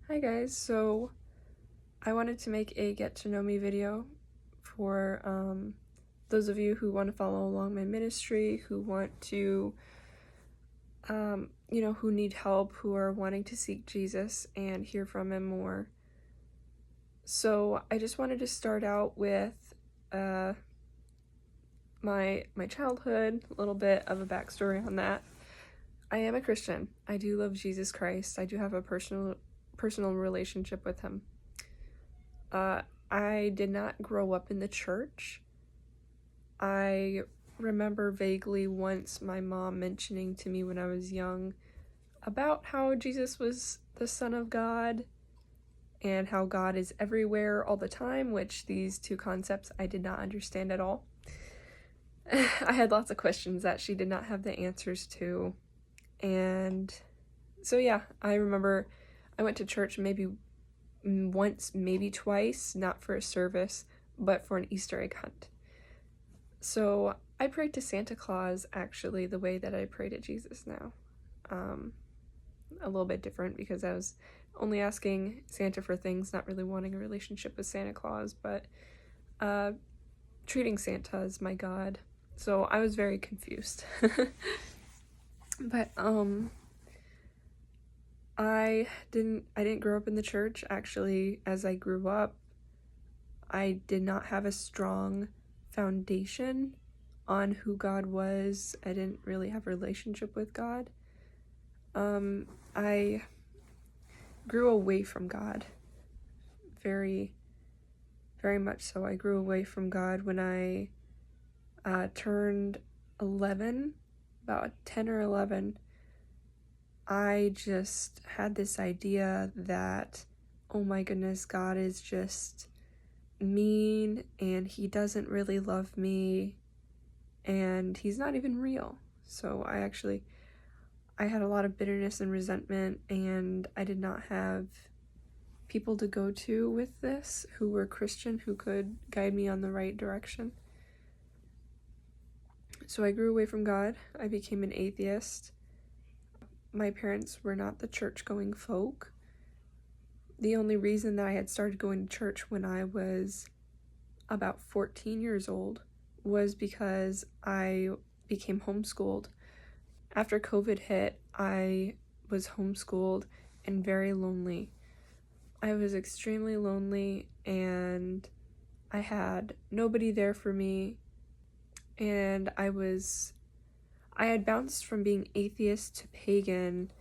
Hi guys, so I wanted to make a get to know me video for those of you who want to follow along my ministry, who want to, who need help, who are wanting to seek Jesus and hear from him more. So I just wanted to start out with my childhood, a little bit of a backstory on that. I am a Christian. I do love Jesus Christ. I do have a personal relationship with him. I did not grow up in the church. I remember vaguely once my mom mentioning to me when I was young about how Jesus was the Son of God and how God is everywhere all the time, which these two concepts I did not understand at all. I had lots of questions that she did not have the answers to. And so yeah, I remember I went to church maybe once, maybe twice, not for a service, but for an Easter egg hunt. So I prayed to Santa Claus actually the way that I pray to Jesus now. A little bit different because I was only asking Santa for things, not really wanting a relationship with Santa Claus, but treating Santa as my God. So I was very confused. But I didn't grow up in the church. Actually, as I grew up, I did not have a strong foundation on who God was. I didn't really have a relationship with God. I grew away from God. Very, very much so. I grew away from God when I turned 11, about 10 or 11. I just had this idea that, oh my goodness, God is just mean and he doesn't really love me and he's not even real. So I had a lot of bitterness and resentment, and I did not have people to go to with this who were Christian, who could guide me on the right direction. So I grew away from God. I became an atheist. My parents were not the church-going folk. The only reason that I had started going to church when I was about 14 years old was because I became homeschooled. After COVID hit, I was homeschooled and very lonely. I was extremely lonely and I had nobody there for me, and I had bounced from being atheist to pagan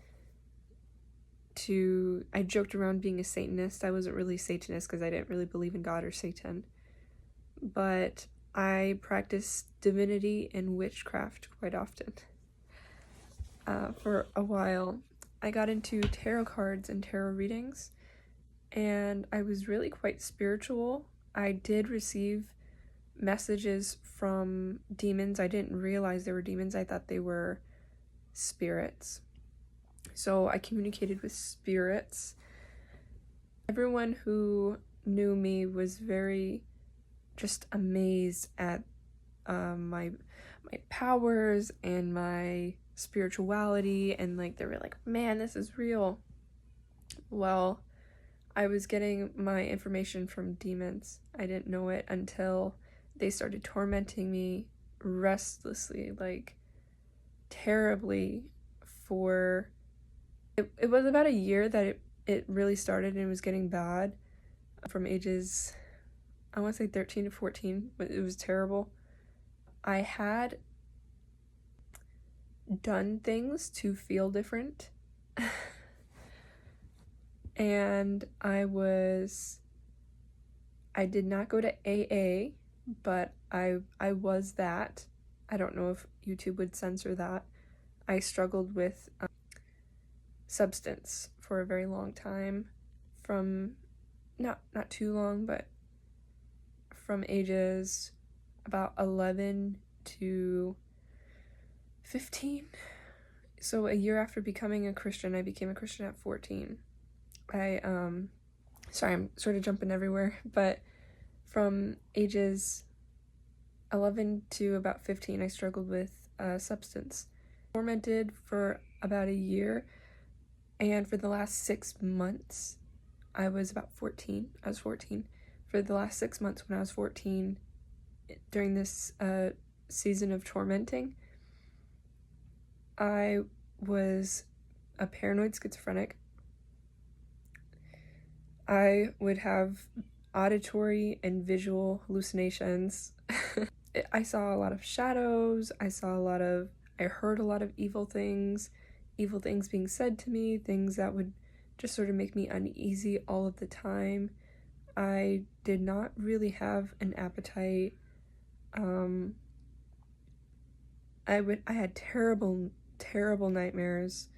to, I joked around being a Satanist. I wasn't really Satanist because I didn't really believe in God or Satan, but I practiced divinity and witchcraft quite often. For a while, I got into tarot cards and tarot readings, and I was really quite spiritual. I did receive messages from demons. I didn't realize they were demons. I thought they were spirits. So I communicated with spirits. Everyone who knew me was very just amazed at my powers and my spirituality, and like they were like, man, this is real. Well, I was getting my information from demons. I didn't know it until they started tormenting me restlessly, like terribly, for it was about a year that it really started, and it was getting bad from ages, I want to say 13 to 14, but it was terrible. I had done things to feel different. And I did not go to AA, but I was that. I don't know if YouTube would censor that. I struggled with substance for a very long time, from not too long, but from ages about 11 to 15. So a year after becoming a Christian, I became a Christian at 14. Sorry, I'm sort of jumping everywhere, but from ages 11 to about 15, I struggled with substance. Tormented for about a year, and for the last 6 months, I was about 14. I was 14. For the last 6 months when I was 14, during this season of tormenting, I was a paranoid schizophrenic. I would have auditory and visual hallucinations. I saw a lot of shadows. I heard a lot of evil things being said to me, things that would just sort of make me uneasy all of the time. I did not really have an appetite. I had terrible nightmares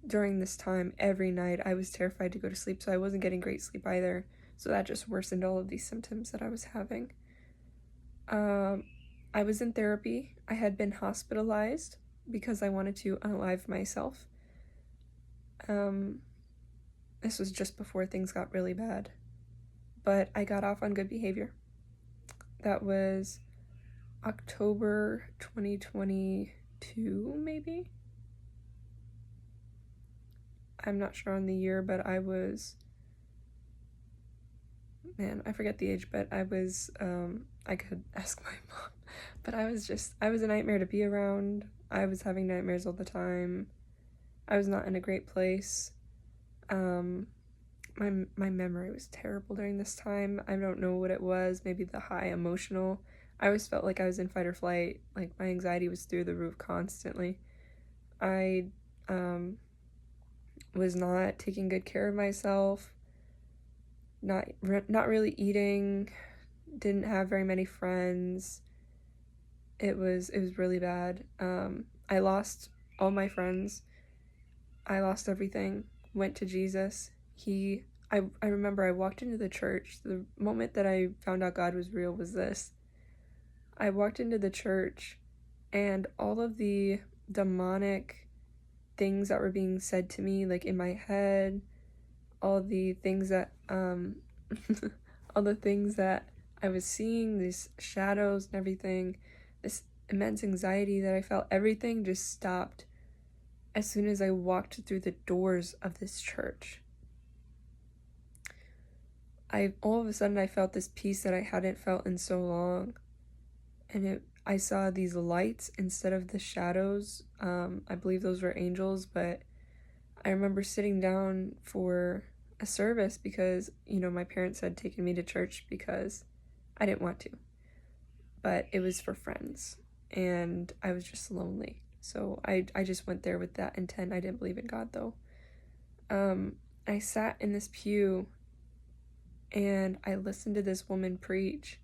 during this time. Every night I was terrified to go to sleep, so I wasn't getting great sleep either. So that just worsened all of these symptoms that I was having. I was in therapy. I had been hospitalized because I wanted to unalive myself. This was just before things got really bad. But I got off on good behavior. That was October 2022, maybe? I'm not sure on the year, but I forget the age, but I could ask my mom, but I was a nightmare to be around. I was having nightmares all the time. I was not in a great place. My memory was terrible during this time. I don't know what it was, maybe the high emotional. I always felt like I was in fight or flight, like my anxiety was through the roof constantly. I was not taking good care of myself, not really eating, didn't have very many friends. It was really bad. I lost all my friends. I lost everything. Went to Jesus. I remember I walked into the church. The moment that I found out God was real was this. I walked into the church and all of the demonic things that were being said to me, like in my head, all the things that all the things that I was seeing, these shadows and everything, this immense anxiety that I felt, everything just stopped as soon as I walked through the doors of this church. All of a sudden I felt this peace that I hadn't felt in so long, and I saw these lights instead of the shadows. I believe those were angels, but I remember sitting down for a service because, my parents had taken me to church because I didn't want to, but it was for friends, and I was just lonely. So I just went there with that intent. I didn't believe in God, though. I sat in this pew, and I listened to this woman preach.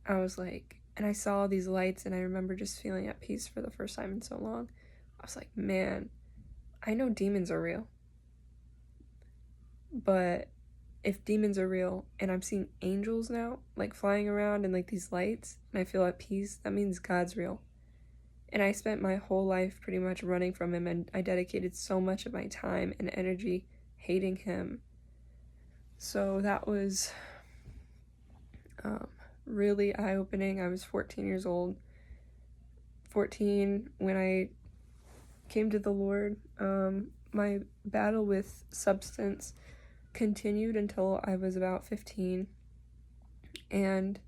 And I saw these lights, and I remember just feeling at peace for the first time in so long. I was like, man, I know demons are real. But if demons are real, and I'm seeing angels now, like flying around and like these lights, and I feel at peace, that means God's real. And I spent my whole life pretty much running from him, and I dedicated so much of my time and energy hating him. So that was really eye-opening. I was 14 years old. 14 when I came to the Lord. My battle with substance continued until I was about 15. And,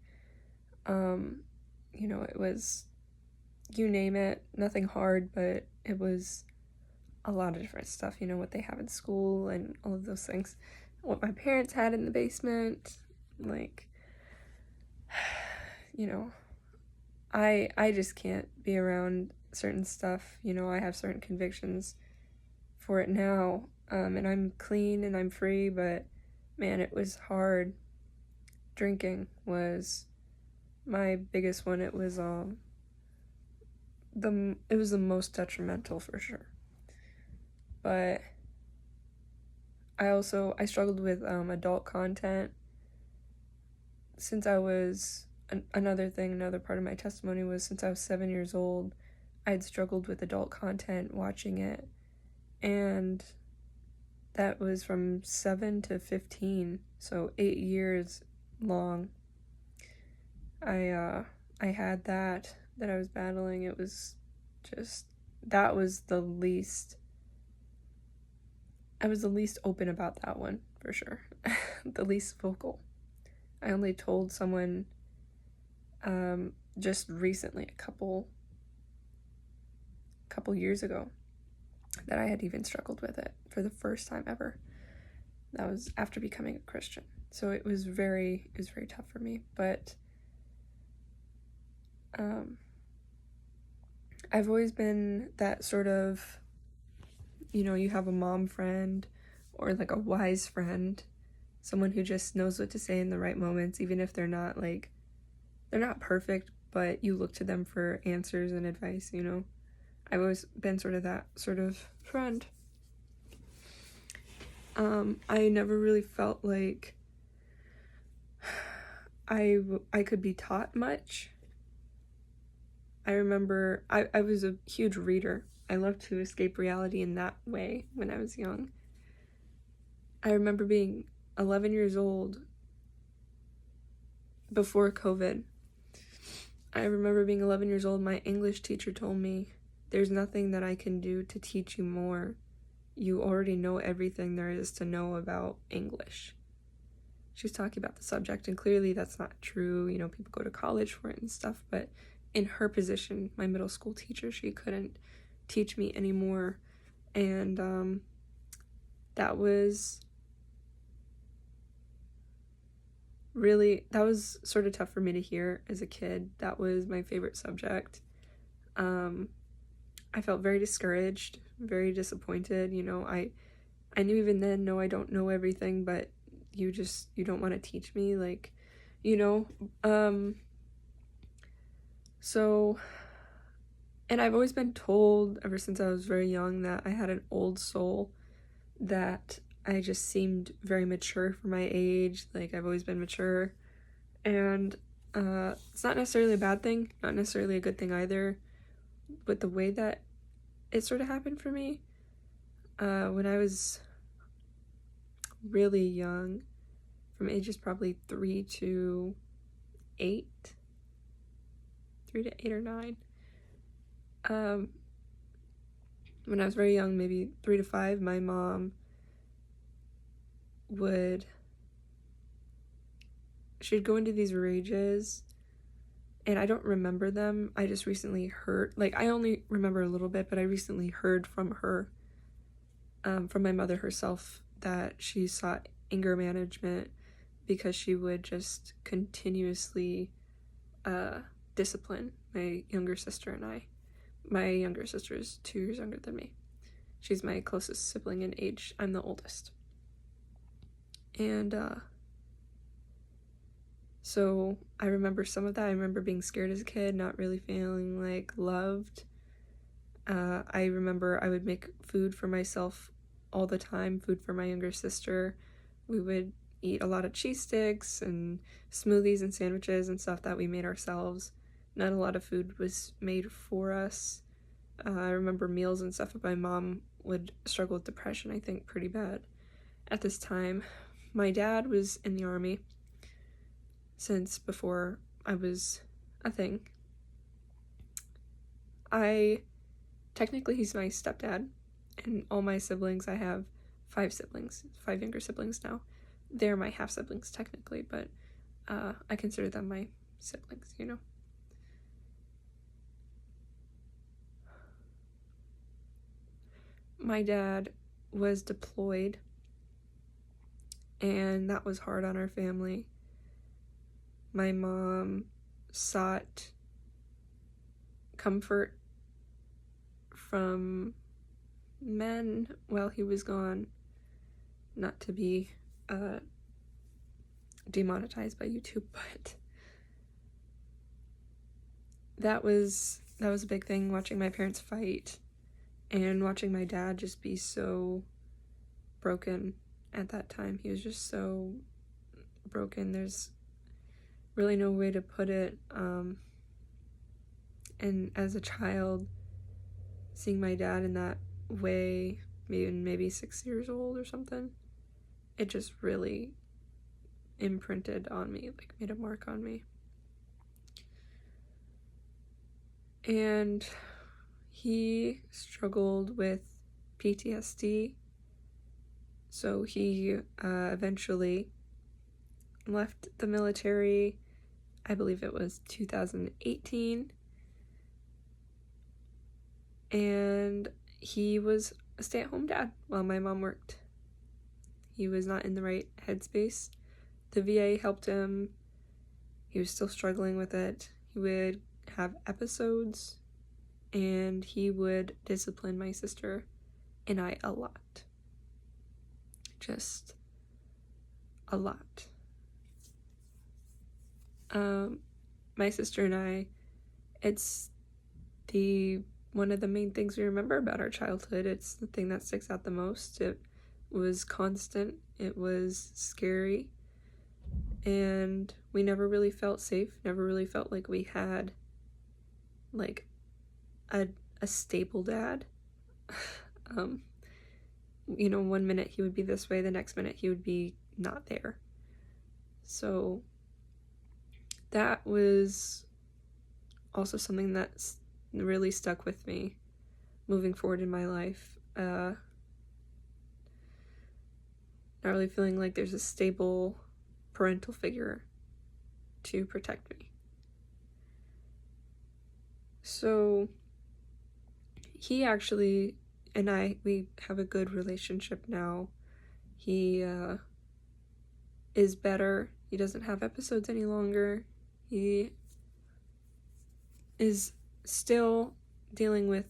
it was, you name it, nothing hard, but it was a lot of different stuff, what they have in school and all of those things. What my parents had in the basement, like, I just can't be around certain stuff. I have certain convictions for it now, and I'm clean and I'm free, but man, it was hard. Drinking was my biggest one. It was the most detrimental for sure. But I struggled with adult content since I was another part of my testimony was since I was 7 years old, I had struggled with adult content, watching it, and that was from 7 to 15, so 8 years long. I had that I was battling. It was just, I was the least open about that one, for sure. The least vocal. I only told someone just recently, a couple years ago, that I had even struggled with it for the first time ever. That was after becoming a Christian. So it was very tough for me. But I've always been that sort of, you have a mom friend or like a wise friend, someone who just knows what to say in the right moments, even if they're not perfect, but you look to them for answers and advice, I've always been sort of that sort of friend. I never really felt like I could be taught much. I remember I was a huge reader. I loved to escape reality in that way when I was young. I remember being 11 years old before COVID. I remember being 11 years old, my English teacher told me, "There's nothing that I can do to teach you more. You already know everything there is to know about English." She was talking about the subject, and clearly that's not true. People go to college for it and stuff, but in her position, my middle school teacher, she couldn't teach me anymore. And that was sort of tough for me to hear as a kid. That was my favorite subject. I felt very discouraged, very disappointed. I knew even then, no, I don't know everything, but you don't want to teach me, so, and I've always been told ever since I was very young that I had an old soul, that I just seemed very mature for my age. Like, I've always been mature, and it's not necessarily a bad thing, not necessarily a good thing either, but the way that it sort of happened for me, when I was really young, from ages probably 3 to 8 or 9, when I was very young, maybe 3 to 5, my mom she'd go into these rages, and I don't remember them. I just recently heard, I only remember a little bit, but I recently heard from her, from my mother herself, that she sought anger management because she would just continuously discipline my younger sister and I. My younger sister is 2 years younger than me. She's my closest sibling in age. I'm the oldest. And so I remember some of that. I remember being scared as a kid, not really feeling loved. I remember I would make food for myself all the time, food for my younger sister. We would eat a lot of cheese sticks and smoothies and sandwiches and stuff that we made ourselves. Not a lot of food was made for us. I remember meals and stuff, but my mom would struggle with depression, I think, pretty bad at this time. My dad was in the Army since before I was a thing. Technically, he's my stepdad, and all my siblings, I have 5 younger siblings now. They're my half-siblings, technically, but I consider them my siblings, My dad was deployed, and that was hard on our family. My mom sought comfort from men while he was gone, not to be demonetized by YouTube, but that was a big thing, watching my parents fight and watching my dad just be so broken at that time. He was just so broken. There's really no way to put it. And as a child, seeing my dad in that way, maybe 6 years old or something, it just really imprinted on me, made a mark on me. And he struggled with PTSD, So he eventually left the military. I believe it was 2018. And he was a stay-at-home dad while my mom worked. He was not in the right headspace. The VA helped him. He was still struggling with it. He would have episodes, and he would discipline my sister and I a lot. Just a lot. My sister and I, it's one of the main things we remember about our childhood. It's the thing that sticks out the most. It was constant. It was scary. And we never really felt safe. Never really felt like we had like a stable dad. One minute he would be this way, the next minute he would be not there. So that was also something that's really stuck with me moving forward in my life. Not really feeling like there's a stable parental figure to protect me. So he actually and we have a good relationship now. He is better. He doesn't have episodes any longer. He is still dealing with,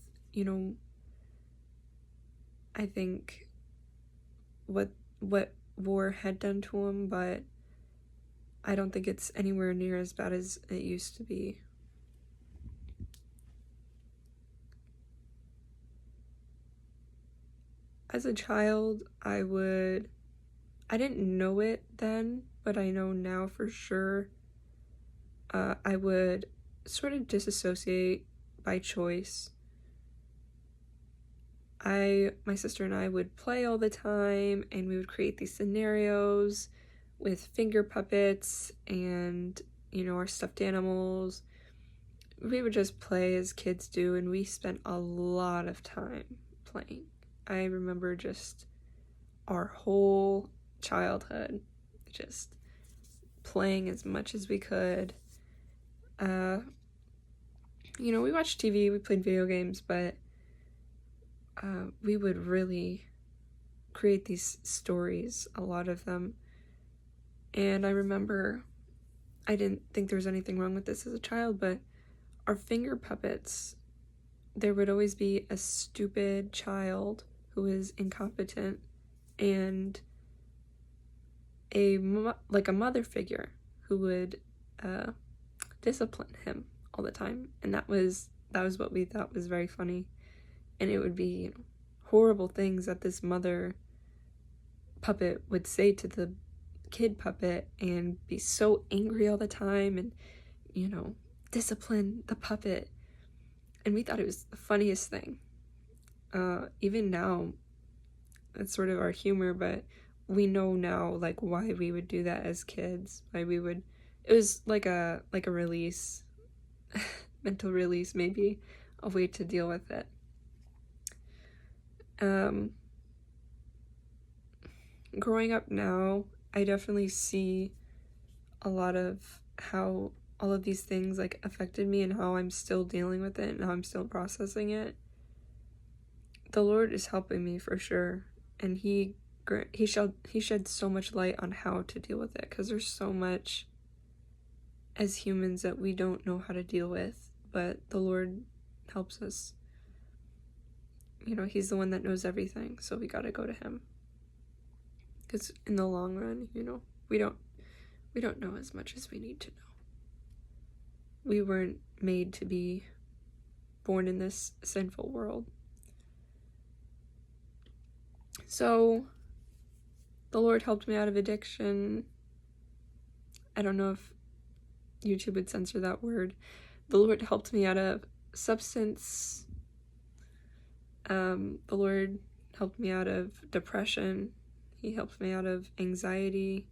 I think what war had done to him, but I don't think it's anywhere near as bad as it used to be. As a child, I didn't know it then, but I know now for sure. I would sort of disassociate by choice. My sister and I would play all the time, and we would create these scenarios with finger puppets and, our stuffed animals. We would just play as kids do, and we spent a lot of time playing. I remember just our whole childhood just playing as much as we could. We watched TV, we played video games, but we would really create these stories, a lot of them. And I remember, I didn't think there was anything wrong with this as a child, but our finger puppets, there would always be a stupid child who was incompetent and a mother figure who would discipline him all the time. And that was what we thought was very funny. And it would be horrible things that this mother puppet would say to the kid puppet and be so angry all the time and, discipline the puppet. And we thought it was the funniest thing. Even now, it's sort of our humor, but we know now, why we would do that as kids. It was like a release, mental release, maybe, a way to deal with it. Growing up now, I definitely see a lot of how all of these things affected me and how I'm still dealing with it and how I'm still processing it. The Lord is helping me for sure, and he shed so much light on how to deal with it, because there's so much as humans that we don't know how to deal with, but the Lord helps us. He's the one that knows everything, so we gotta go to him. Because in the long run, we don't know as much as we need to know. We weren't made to be born in this sinful world. So, the Lord helped me out of addiction. I don't know if YouTube would censor that word. The Lord helped me out of substance. The Lord helped me out of depression. He helped me out of anxiety,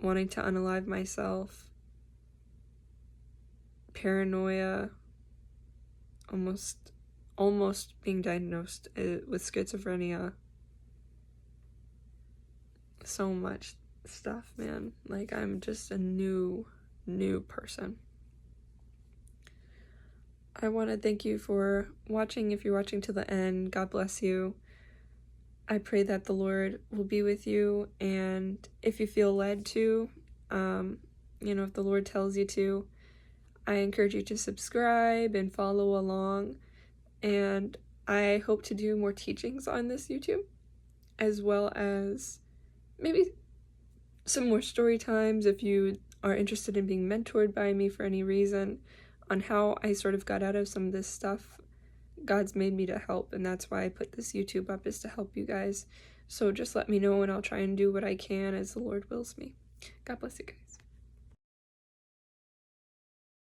wanting to unalive myself, paranoia, almost being diagnosed with schizophrenia. so much stuff, man. Like, I'm just a new person. I want to thank you for watching. If you're watching to the end, God bless you. I pray that the Lord will be with you, and if you feel led to, if the Lord tells you to, I encourage you to subscribe and follow along, and I hope to do more teachings on this YouTube, as well as maybe some more story times if you are interested in being mentored by me for any reason, on how I sort of got out of some of this stuff. God's made me to help, and that's why I put this YouTube up, is to help you guys. So just let me know, and I'll try and do what I can as the Lord wills me. God bless you guys.